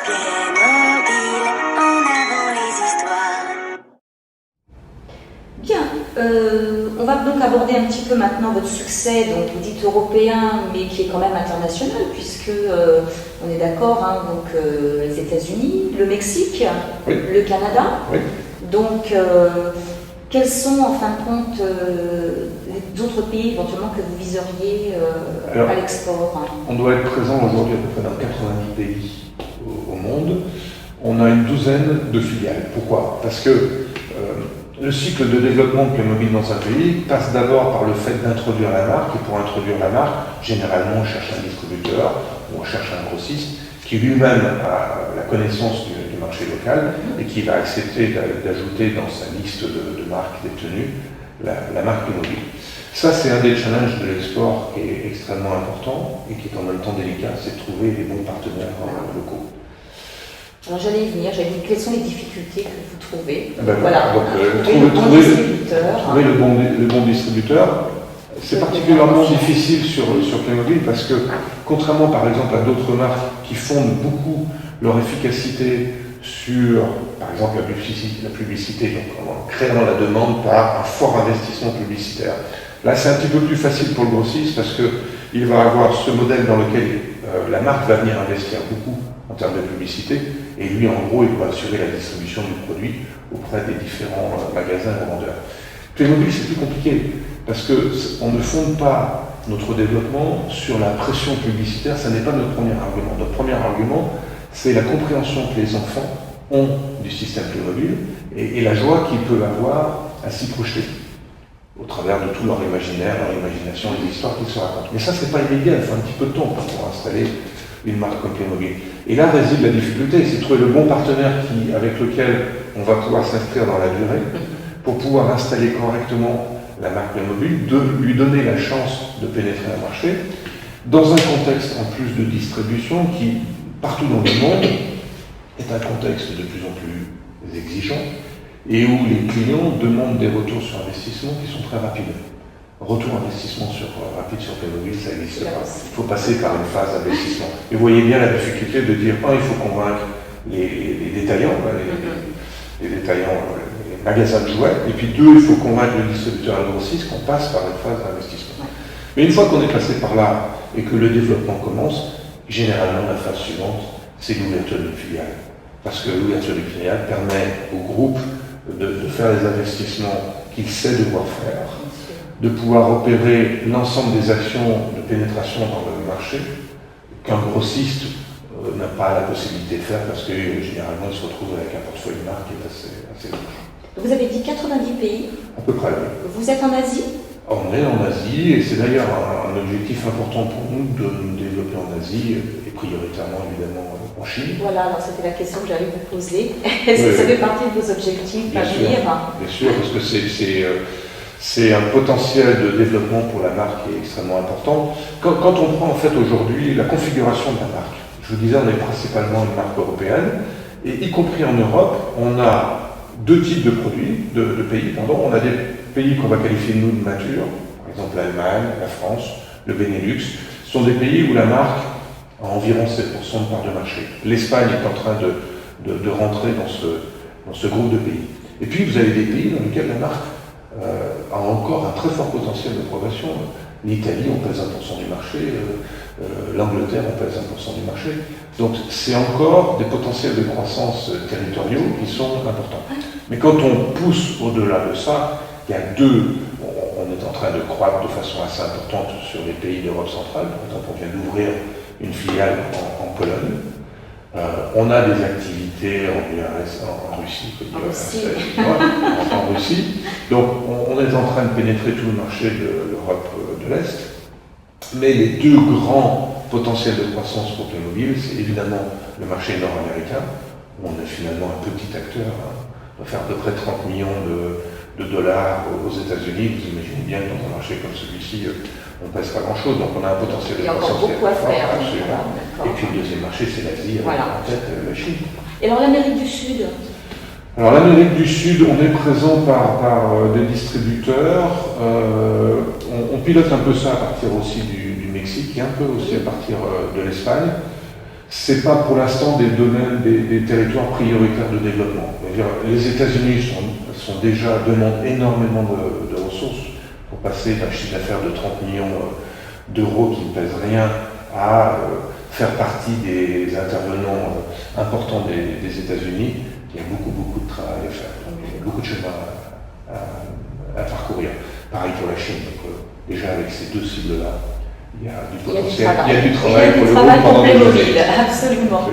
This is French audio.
Playmobil, en avant les histoires. Bien, on va donc aborder un petit peu maintenant votre succès, donc vous dites européen, mais qui est quand même international, puisque on est d'accord, hein, donc les États-Unis, le Mexique, Oui. le Canada. Oui. Donc, quels sont en fin de compte les autres pays éventuellement que vous viseriez Alors, à l'export? On doit être présent aujourd'hui à peu près dans 90 pays au monde. On a une douzaine de filiales. Pourquoi? Parce que le cycle de développement de Playmobil dans un pays passe d'abord par le fait d'introduire la marque. Et pour introduire la marque, généralement on cherche un distributeur ou on cherche un grossiste qui lui-même a la connaissance du marché local et qui va accepter d'ajouter dans sa liste de marques détenues la marque Playmobil. Ça, c'est un des challenges de l'export qui est extrêmement important et qui est en même temps délicat, c'est de trouver les bons partenaires locaux. Alors j'allais y venir, j'allais dire quelles sont les difficultés que vous trouvez. Ben Voilà, donc, trouver le bon distributeur. trouver le bon distributeur, c'est particulièrement difficile sur Playmobil parce que, contrairement par exemple à d'autres marques qui fondent beaucoup leur efficacité sur, par exemple, la publicité, donc en créant la demande par un fort investissement publicitaire. Là, c'est un petit peu plus facile pour le grossiste parce qu'il va avoir ce modèle dans lequel la marque va venir investir beaucoup en termes de publicité, et lui, en gros, il doit assurer la distribution du produit auprès des différents magasins ou vendeurs. Playmobil, c'est plus compliqué, parce qu'on ne fonde pas notre développement sur la pression publicitaire, ça n'est pas notre premier argument. Notre premier argument, c'est la compréhension que les enfants ont du système Playmobil et la joie qu'ils peuvent avoir à s'y projeter, au travers de tout leur imaginaire, leur imagination, les histoires qu'ils se racontent. Mais ça, c'est pas immédiat, il faut un petit peu de temps pour installer une marque comme Playmobil. Et là réside la difficulté, c'est de trouver le bon partenaire avec lequel on va pouvoir s'inscrire dans la durée pour pouvoir installer correctement la marque Playmobil, de lui donner la chance de pénétrer un marché dans un contexte en plus de distribution qui, partout dans le monde, est un contexte de plus en plus exigeant et où les clients demandent des retours sur investissement qui sont très rapides. Retour investissement rapide sur Playmobil, ça n'existe pas. Il faut passer par une phase d'investissement. Et vous voyez bien la difficulté de dire, il faut convaincre les détaillants, les détaillants, les magasins de jouets, et puis deux, il faut convaincre le distributeur et le grossiste qu'on passe par une phase d'investissement. Mais une fois qu'on est passé par là et que le développement commence, généralement la phase suivante, c'est l'ouverture d'une filiale. Parce que l'ouverture d'une filiale permet au groupe de faire les investissements qu'il sait devoir faire, de pouvoir opérer l'ensemble des actions de pénétration dans le marché qu'un grossiste n'a pas la possibilité de faire parce que généralement il se retrouve avec un portefeuille de marque qui est assez large. Vous avez dit 90 pays. À peu près, oui. Vous êtes en Asie? On est en Asie et c'est d'ailleurs un objectif important pour nous de nous développer en Asie et prioritairement évidemment en Chine. Voilà, alors c'était la question que j'allais vous poser. Est-ce que ça fait partie de vos objectifs à venir? Bien sûr, parce que c'est un potentiel de développement pour la marque qui est extrêmement important. Quand on prend en fait aujourd'hui la configuration de la marque, je vous disais on est principalement une marque européenne, et y compris en Europe, on a deux types de produits, de pays, pardon. On a des pays qu'on va qualifier nous de matures, par exemple l'Allemagne, la France, le Benelux. Ce sont des pays où la marque a environ 7% de part de marché. L'Espagne est en train de rentrer dans ce groupe de pays. Et puis vous avez des pays dans lesquels la marque a encore un très fort potentiel de progression. L'Italie, on pèse 1% du marché, l'Angleterre, on pèse 1% du marché. Donc c'est encore des potentiels de croissance territoriaux qui sont importants. Mais quand on pousse au-delà de ça, il y a on est en train de croître de façon assez importante sur les pays d'Europe centrale. Par exemple, on vient d'ouvrir une filiale en Pologne. On a des activités en Russie, en Russie. Donc on est en train de pénétrer tout le marché de l'Europe de l'Est. Mais les deux grands potentiels de croissance pour Playmobil, c'est évidemment le marché nord-américain, où on est finalement un petit acteur. On va faire à peu près 30 millions de dollars aux États-Unis. Vous imaginez bien que dans un marché comme celui-ci, on ne pèse pas grand-chose, donc on a un potentiel de croissance. Il y a encore beaucoup à faire. Absolument. Et puis le deuxième marché, c'est l'Asie, avec en tête la Chine. Et alors l'Amérique du Sud? Alors l'Amérique du Sud, on est présent par des distributeurs. On pilote un peu ça à partir aussi du Mexique et un peu aussi à partir de l'Espagne. c'est pas pour l'instant des domaines, des territoires prioritaires de développement. Les États-Unis demandent énormément de ressources pour passer d'un chiffre d'affaires de 30 millions d'euros qui ne pèsent rien à faire partie des intervenants importants des États-Unis. Il y a beaucoup de travail à faire, donc il y a beaucoup de chemin à parcourir. Pareil pour la Chine. Donc, déjà avec ces deux cibles-là, il y a du potentiel, il y a du travail pour le groupe pendant des années. Absolument.